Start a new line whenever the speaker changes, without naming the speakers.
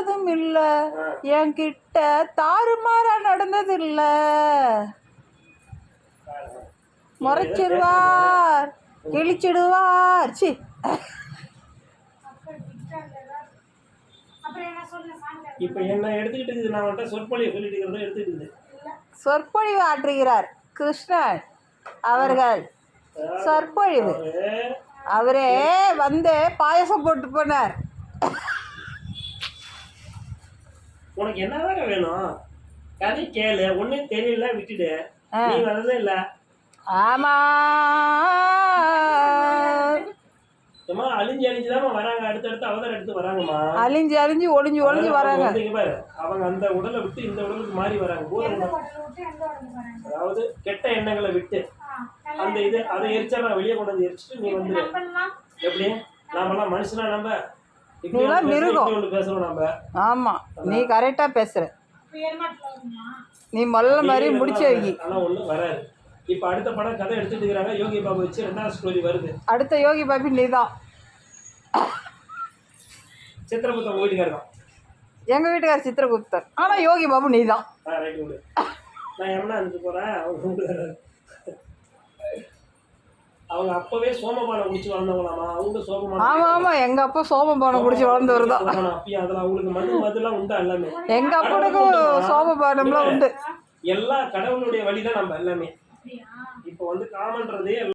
சொன்னதும் இல்ல, என்கிட்ட தாறுமாறா நடந்ததில்ல. முறைச்சிடுவார், கிழிச்சிடுவார். சி
இப்ப என்ன எடுத்துக்கிட்டு நான் அவன்கிட்ட சொற்பொழிவு சொல்லிட்டு இருக்கிறத எடுத்துக்கிட்டு
சொற்பொழிவு ஆற்றுகிறார் கிருஷ்ணன் அவர்கள். சொற்பொழிவு அவரே வந்து பாயசம் போட்டு போனார்.
உனக்கு என்னதான் வேணும்? கதை கேளு. ஒன்னும் தெரியல விட்டுடு. நீ வரதே இல்ல.
ஆமா,
அழிஞ்சு அழிஞ்சுதான் வராங்க. அடுத்தடுத்து அவதாரம் எடுத்து வராங்கம்மா.
அழிஞ்சு அழிஞ்சு ஒளிஞ்சு ஒளிஞ்சு வராங்க.
பாரு, அவங்க அந்த உடலை விட்டு இந்த உடலுக்கு மாறி வராங்க. அதாவது கெட்ட எண்ணங்களை விட்டு அந்த இது அதை எரிச்சா நான் வெளியே கொண்டு வந்து எரிச்சுட்டு நீ வந்துடு. எப்படி நாமெல்லாம் மனுஷனா? நம்ம
மிருகம்
பேசுறோம் நம்ம.
ஆமா, நீ கரெக்டா பேசுற. நீ மல்ல மாதிரி முடிச்சு வை.
ஆனா ஒண்ணு வராது. இப்ப அடுத்த படம் கதை எடுத்துட்டு இருக்காங்க. யோகி பாபு வச்சு 2வது ஸ்டோரி வருது.
அடுத்த யோகி பாபு நீதான்.
சித்திரகுப்தன் வீட்டுக்காரர் தான்.
எங்க வீட்டுக்காரர் சித்திரகுப்தன். ஆனா யோகி பாபு நீதான்.
நான் எவனா அனுப்பிச்சு போறேன். அவங்க அப்பவே சோமபானம் குடிச்சு வளர்ந்தவங்களாமா. அவங்க சோமபானம்.
ஆமா ஆமா, எங்க அப்பா சோமபானம் குடிச்சு வளர்ந்தவர் தான்.
அப்பயும் அதுல அவங்களுக்கு மதுலாம் உண்டா? எல்லாமே
எங்க அப்பனுக்கும் சோமபானம்லாம் உண்டு.
எல்லா கடவுளுடைய வழிதான் நம்ம எல்லாமே. இப்ப வந்து காமன்றதே